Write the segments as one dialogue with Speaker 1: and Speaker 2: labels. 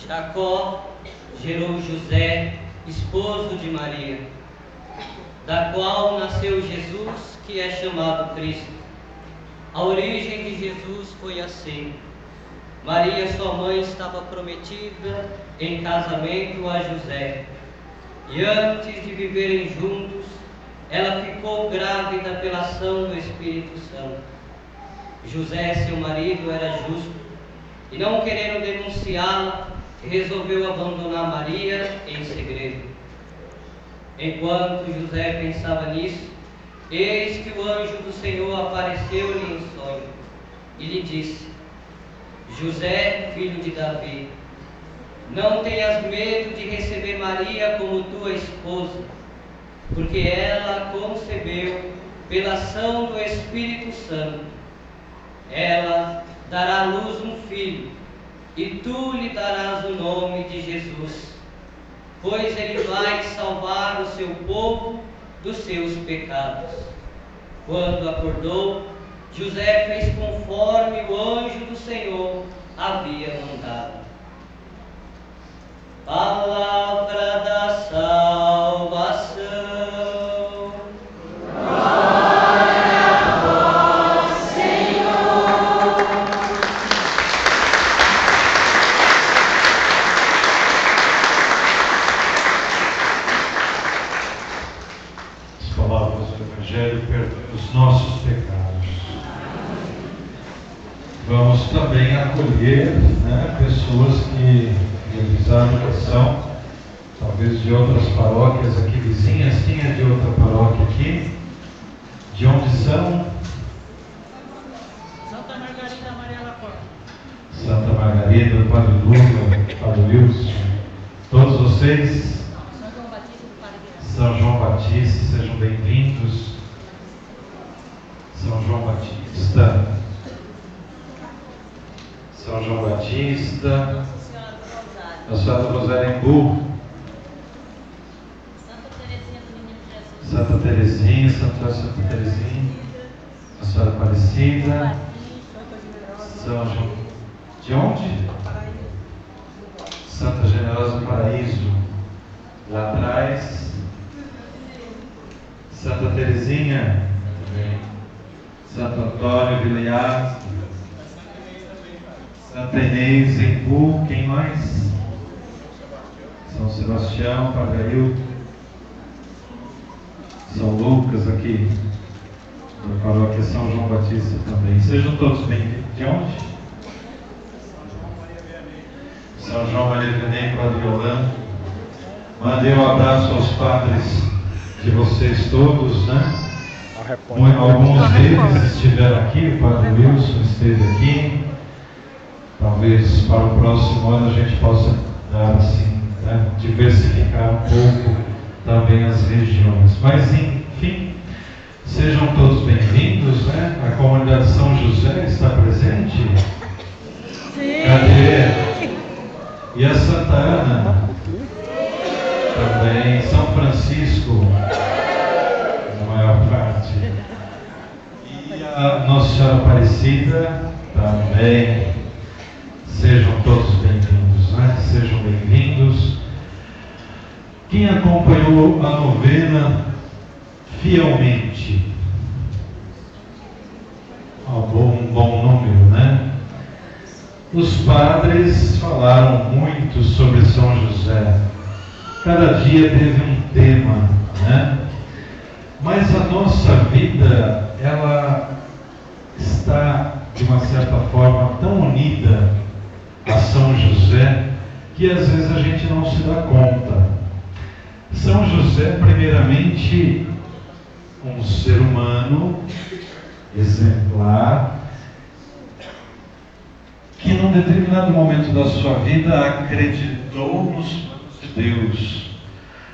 Speaker 1: Jacó gerou José, esposo de Maria, da qual nasceu Jesus, que é chamado Cristo. A origem de Jesus foi assim: Maria, sua mãe, estava prometida em casamento a José, e antes de viverem juntos, ela ficou grávida pela ação do Espírito Santo. José, seu marido, era justo, e não querendo denunciá-la, resolveu abandonar Maria em segredo. Enquanto José pensava nisso, eis que o anjo do Senhor apareceu-lhe em sonho e lhe disse: José, filho de Davi, não tenhas medo de receber Maria como tua esposa, porque ela concebeu pela ação do Espírito Santo. Ela dará à luz um filho, e tu lhe darás o nome de Jesus, pois ele vai salvar o seu povo dos seus pecados. Quando acordou, José fez conforme o anjo do Senhor havia mandado. Palavra da salvação.
Speaker 2: Os nossos pecados. Vamos também acolher, pessoas que realizaram oração, talvez de outras paróquias aqui vizinhas. Quem é de outra paróquia aqui? De onde são?
Speaker 3: Santa Margarida, Maria Laporta.
Speaker 2: Santa Margarida, Padre Lula, Padre Wilson. Todos vocês?
Speaker 3: São João Batista do Padre Guilherme.
Speaker 2: São João Batista, sejam bem-vindos. São João Batista, São João Batista, a Senhora do Rosário Embu,
Speaker 3: Santa Teresinha do Menino Jesus.
Speaker 2: Santa Teresinha, Santa Teresinha, a Senhora Aparecida, São João, de onde? Santa Generosa do Paraíso, lá atrás, Santa Teresinha, Santo Antônio Vileiar, Santa Inês Embu, quem mais? São Sebastião, Padre Ailton, São Lucas aqui, da paróquia São João Batista também. Sejam todos bem-vindos. De onde? São João Maria Vianney, Padre Yolanda. Mandei um abraço aos padres de vocês todos, Alguns deles estiveram aqui, o Padre Wilson esteve aqui. Talvez para o próximo ano a gente possa dar assim, diversificar um pouco também as regiões. Mas enfim, sejam todos bem-vindos, A comunidade São José está presente? Sim. Cadê? E a Santa Ana? Também. São Francisco? Maior parte. E a Nossa Senhora Aparecida também. Sejam todos bem-vindos, Sejam bem-vindos. Quem acompanhou a novena fielmente? Um bom número, Os padres falaram muito sobre São José. Cada dia teve um tema, Mas a nossa vida, ela está, de uma certa forma, tão unida a São José, que às vezes a gente não se dá conta. São José, primeiramente, um ser humano exemplar, que num determinado momento da sua vida acreditou nos planos de Deus.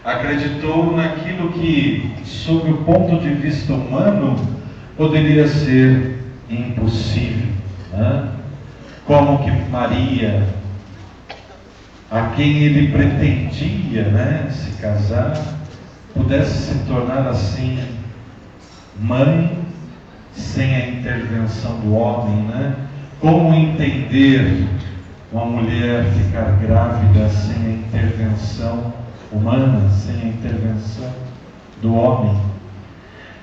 Speaker 2: Acreditou naquilo que, sob o ponto de vista humano, poderia ser impossível, Como que Maria, a quem ele pretendia, se casar, pudesse se tornar assim mãe sem a intervenção do homem, Como entender uma mulher ficar grávida sem a intervenção humana, sem a intervenção do homem.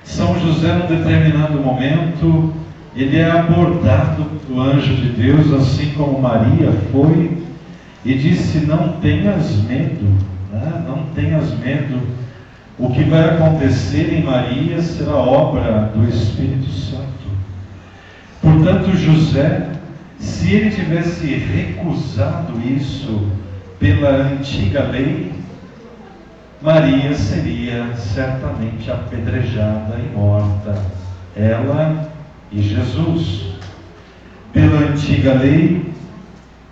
Speaker 2: São José, num determinado momento, ele é abordado do anjo de Deus, assim como Maria foi, e disse: não tenhas medo, né? Não tenhas medo. O que vai acontecer em Maria será obra do Espírito Santo. Portanto, José, se ele tivesse recusado isso pela antiga lei, Maria seria certamente apedrejada e morta, ela e Jesus. Pela antiga lei,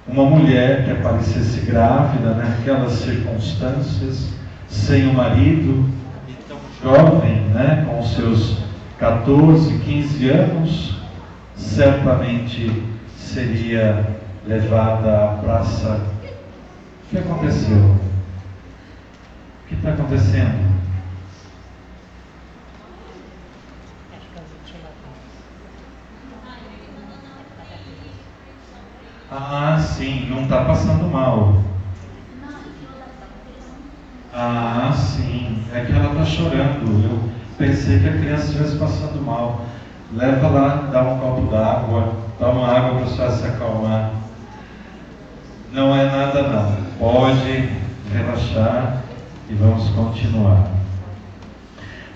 Speaker 2: uma mulher que aparecesse grávida naquelas circunstâncias, sem o marido, então jovem, né, com seus 14, 15 anos, certamente seria levada à praça. O que aconteceu? O que está acontecendo? Ah, sim, não está passando mal. Ah, sim, é que ela está chorando. Eu pensei que a criança estivesse passando mal. Leva lá, dá um copo d'água, toma água para a senhora se acalmar. Não é nada não, pode relaxar e vamos continuar.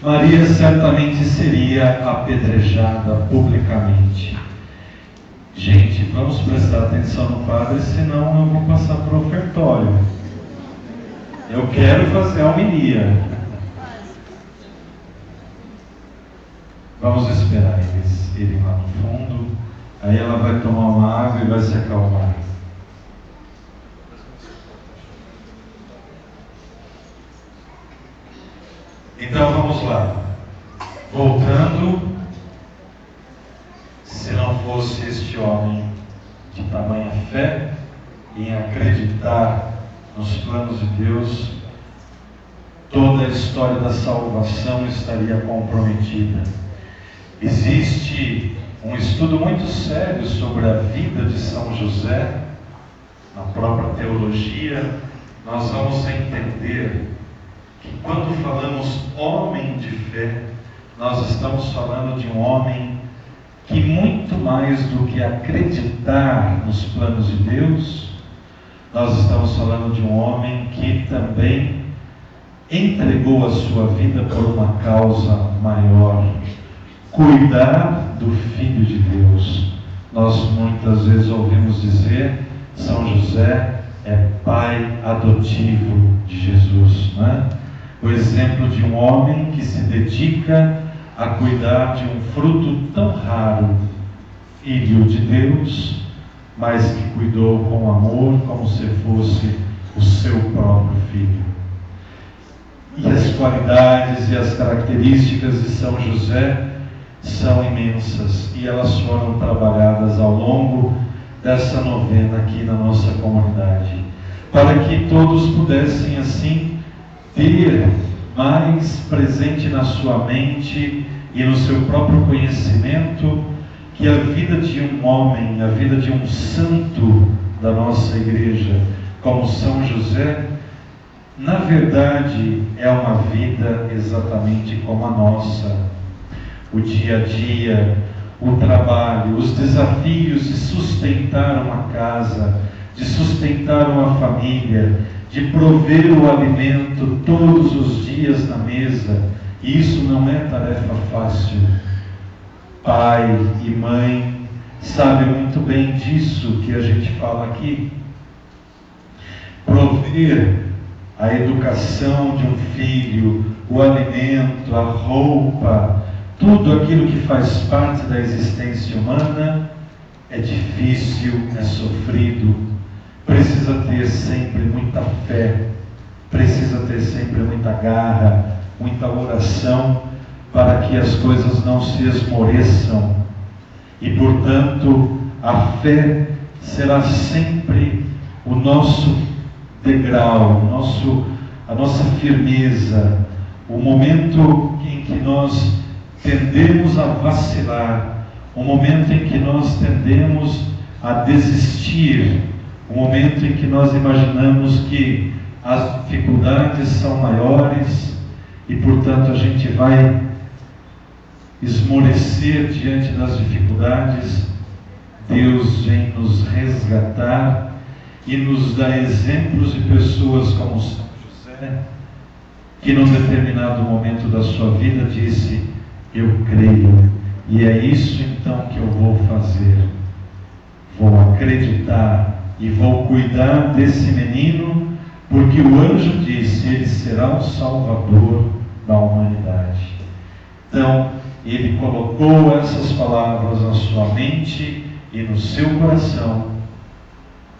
Speaker 2: Maria certamente seria apedrejada publicamente. Gente, vamos prestar atenção no padre, senão eu vou passar para o ofertório. Eu quero fazer a homilia. Vamos esperar eles irem lá no fundo. Aí ela vai tomar uma água e vai se acalmar. Então vamos lá. Voltando, se não fosse este homem de tamanha fé em acreditar nos planos de Deus, toda a história da salvação estaria comprometida. Existe um estudo muito sério sobre a vida de São José. Na própria teologia, nós vamos entender que quando falamos homem de fé, nós estamos falando de um homem que, muito mais do que acreditar nos planos de Deus, nós estamos falando de um homem que também entregou a sua vida por uma causa maior: cuidar do Filho de Deus. Nós muitas vezes ouvimos dizer: São José é pai adotivo de Jesus, não é? O exemplo de um homem que se dedica a cuidar de um fruto tão raro, Filho de Deus, mas que cuidou com amor, como se fosse o seu próprio filho. E as qualidades e as características de São José são imensas, e elas foram trabalhadas ao longo dessa novena aqui na nossa comunidade, para que todos pudessem assim ter mais presente na sua mente e no seu próprio conhecimento que a vida de um homem, a vida de um santo da nossa igreja, como São José, na verdade é uma vida exatamente como a nossa. O dia a dia, o trabalho, os desafios de sustentar uma casa, de sustentar uma família, de prover o alimento todos os dias na mesa. E isso não é tarefa fácil. Pai e mãe sabem muito bem disso que a gente fala aqui. Prover a educação de um filho, o alimento, a roupa, tudo aquilo que faz parte da existência humana é difícil, é sofrido. Precisa ter sempre muita fé, precisa ter sempre muita garra, muita oração, para que as coisas não se esmoreçam. E, portanto, a fé será sempre o nosso degrau, a nossa firmeza, o momento em que nós tendemos a vacilar, o momento em que nós tendemos a desistir, o momento em que nós imaginamos que as dificuldades são maiores e, portanto, a gente vai esmorecer diante das dificuldades. Deus vem nos resgatar e nos dá exemplos de pessoas como São José, que num determinado momento da sua vida disse: eu creio, e é isso então que eu vou fazer. Vou acreditar e vou cuidar desse menino, porque o anjo disse: ele será o Salvador da humanidade. Então, ele colocou essas palavras na sua mente e no seu coração,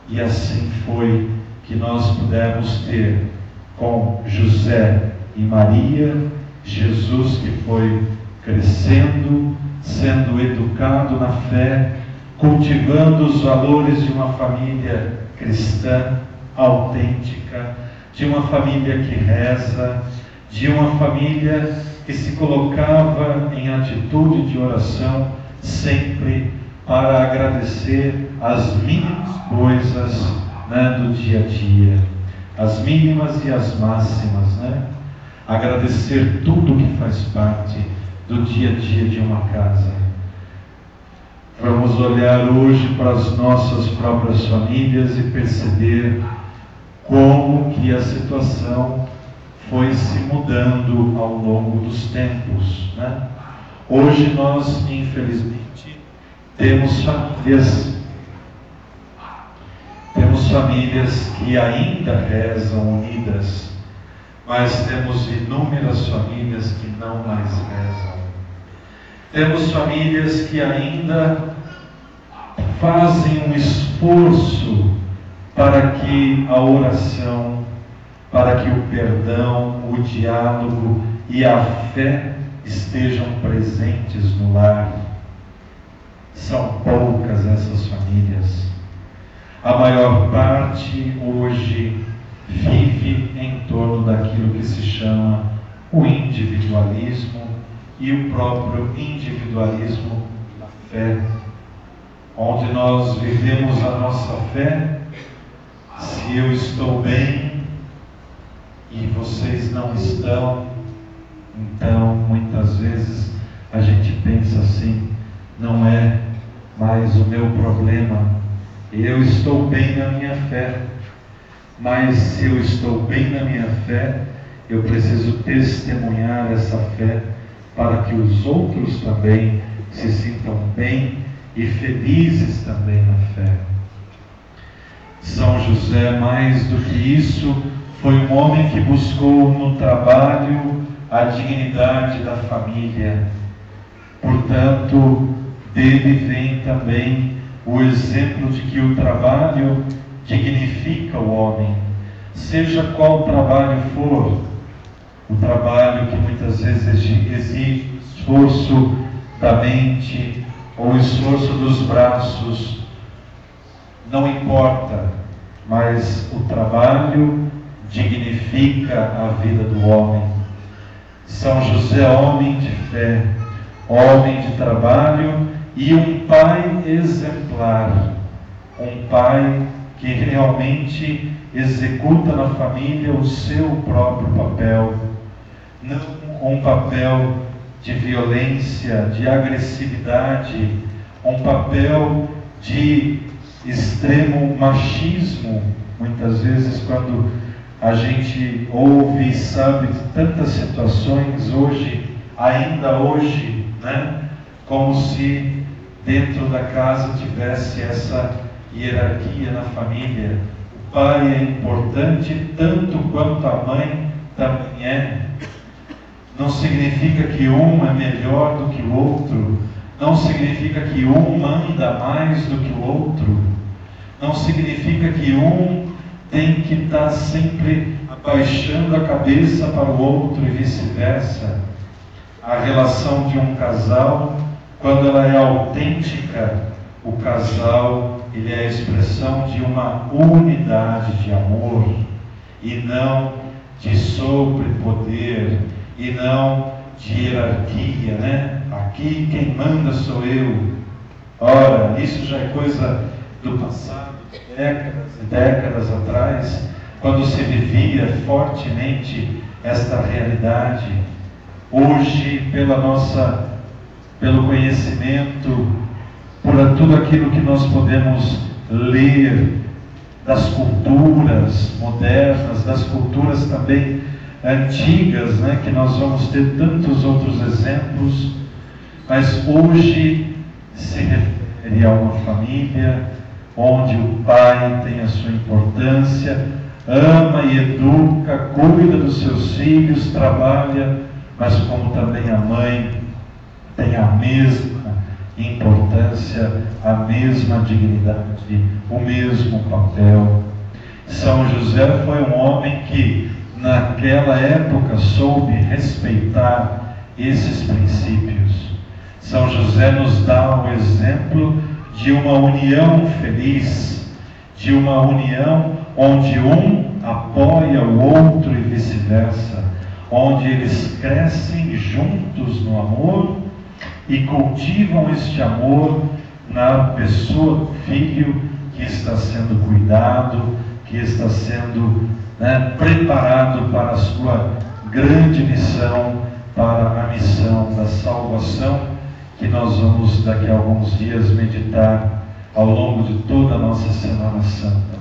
Speaker 2: e assim foi que nós pudemos ter com José e Maria Jesus, que foi crescendo, sendo educado na fé, cultivando os valores de uma família cristã autêntica, de uma família que reza, de uma família que se colocava em atitude de oração sempre para agradecer as mínimas coisas, né, do dia a dia, as mínimas e as máximas, né? Agradecer tudo que faz parte do dia a dia de uma casa. Vamos olhar hoje para as nossas próprias famílias e perceber como que a situação foi se mudando ao longo dos tempos, né? Hoje nós, infelizmente, temos famílias que ainda rezam unidas, mas temos inúmeras famílias que não mais rezam. Temos famílias que ainda fazem um esforço para que a oração, para que o perdão, o diálogo e a fé estejam presentes no lar. São poucas essas famílias. A maior parte hoje vive em torno daquilo que se chama o individualismo e o próprio individualismo da fé, onde nós vivemos a nossa fé. Se eu estou bem e vocês não estão, então muitas vezes a gente pensa assim: não é mais o meu problema, eu estou bem na minha fé. Mas se eu estou bem na minha fé, eu preciso testemunhar essa fé para que os outros também se sintam bem e felizes também na fé. São José, mais do que isso, foi um homem que buscou no trabalho a dignidade da família. Portanto, dele vem também o exemplo de que o trabalho dignifica o homem, seja qual trabalho for. O trabalho que muitas vezes exige esforço da mente ou esforço dos braços, não importa, mas o trabalho dignifica a vida do homem. São José, homem de fé, homem de trabalho e um pai exemplar, um pai que realmente executa na família o seu próprio papel, não um papel de violência, de agressividade, um papel de extremo machismo. Muitas vezes, quando a gente ouve e sabe de tantas situações hoje, ainda hoje, né? Como se dentro da casa tivesse essa hierarquia na família. O pai é importante tanto quanto a mãe também é. Não significa que um é melhor do que o outro, não significa que um manda mais do que o outro, não significa que um tem que estar sempre abaixando a cabeça para o outro e vice-versa. A relação de um casal, quando ela é autêntica, o casal, ele é a expressão de uma unidade de amor e não de sobrepoder e não de hierarquia, né? Aqui quem manda sou eu. Ora, isso já é coisa do passado, décadas e décadas atrás, quando se vivia fortemente esta realidade. Hoje, pelo conhecimento, por tudo aquilo que nós podemos ler das culturas modernas, das culturas também antigas, né, que nós vamos ter tantos outros exemplos, mas hoje se refere a uma família onde o pai tem a sua importância, ama e educa, cuida dos seus filhos, trabalha, mas como também a mãe tem a mesma importância, a mesma dignidade, o mesmo papel. São José foi um homem que naquela época soube respeitar esses princípios. São José nos dá um exemplo de uma união feliz, de uma união onde um apoia o outro e vice-versa, onde eles crescem juntos no amor e cultivam este amor na pessoa do filho que está sendo cuidado, que está sendo preparado para a sua grande missão, para a missão da salvação, que nós vamos daqui a alguns dias meditar ao longo de toda a nossa Semana Santa.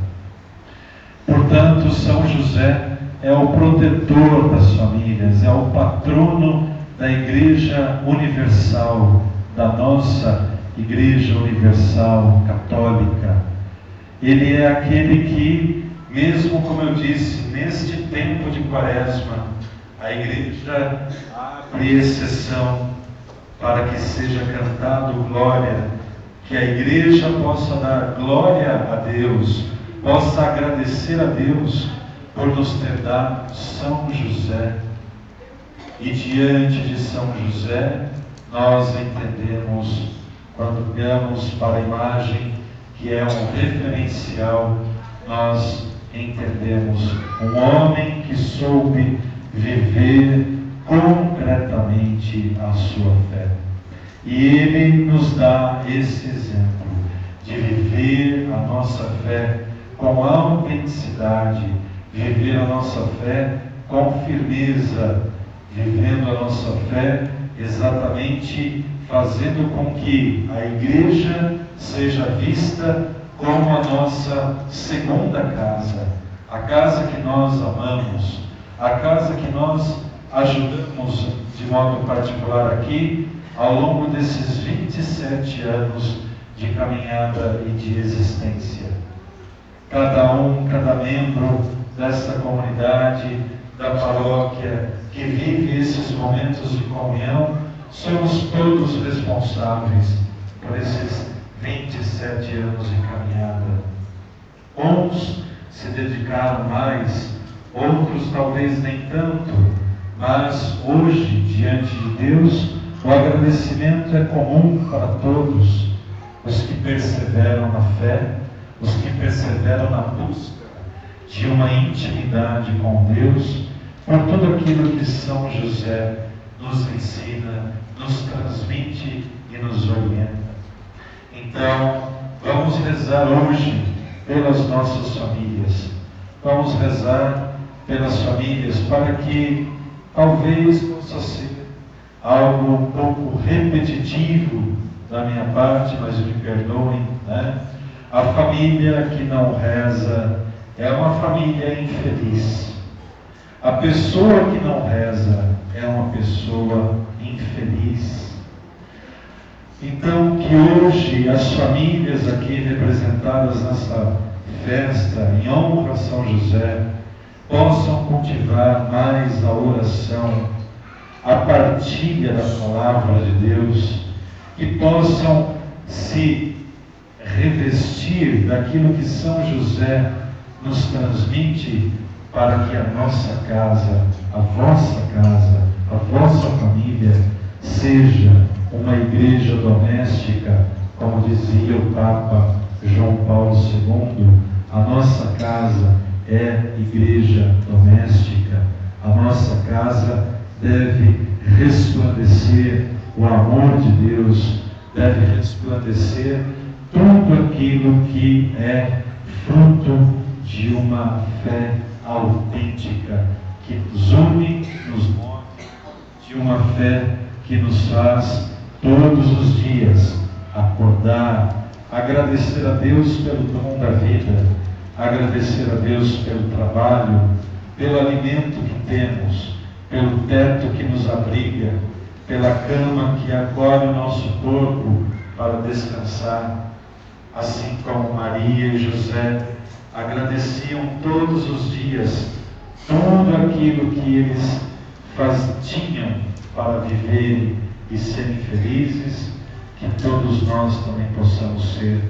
Speaker 2: Portanto, São José é o protetor das famílias, é o patrono da Igreja Universal, da nossa Igreja Universal Católica. Ele é aquele que, mesmo como eu disse, neste tempo de Quaresma, a Igreja abre exceção para que seja cantado glória, que a Igreja possa dar glória a Deus, possa agradecer a Deus por nos ter dado São José. E diante de São José, nós entendemos, quando olhamos para a imagem, que é um referencial, nós entendemos um homem que soube viver concretamente a sua fé. E ele nos dá esse exemplo de viver a nossa fé com autenticidade, viver a nossa fé com firmeza, vivendo a nossa fé exatamente fazendo com que a Igreja seja vista como a nossa segunda casa, a casa que nós amamos, a casa que nós ajudamos de modo particular aqui ao longo desses 27 anos de caminhada e de existência. Cada membro desta comunidade, da paróquia, que vive esses momentos de comunhão, somos todos responsáveis por esses 27 anos de caminhada. Uns se dedicaram mais, outros talvez nem tanto, mas hoje, diante de Deus, o agradecimento é comum para todos, os que perseveram na fé, os que perseveram na busca de uma intimidade com Deus, por tudo aquilo que São José nos ensina, nos transmite e nos orienta. Então, vamos rezar hoje pelas nossas famílias. Vamos rezar pelas famílias para que talvez possa ser algo um pouco repetitivo da minha parte, mas me perdoem, né? A família que não reza é uma família infeliz. A pessoa que não reza é uma pessoa infeliz. Então, que hoje as famílias aqui representadas nessa festa, em honra a São José, possam cultivar mais a oração, a partilha da palavra de Deus, que possam se revestir daquilo que São José nos transmite, para que a nossa casa, a vossa família, seja uma igreja doméstica, como dizia o Papa João Paulo II. A nossa casa é igreja doméstica. A nossa casa deve resplandecer o amor de Deus, deve resplandecer tudo aquilo que é fruto de uma fé autêntica, que nos une, nos move, de uma fé que nos faz todos os dias acordar, agradecer a Deus pelo dom da vida, agradecer a Deus pelo trabalho, pelo alimento que temos, pelo teto que nos abriga, pela cama que acolhe o nosso corpo para descansar, assim como Maria e José agradeciam todos os dias tudo aquilo que eles tinham para viverem e serem felizes, que todos nós também possamos ser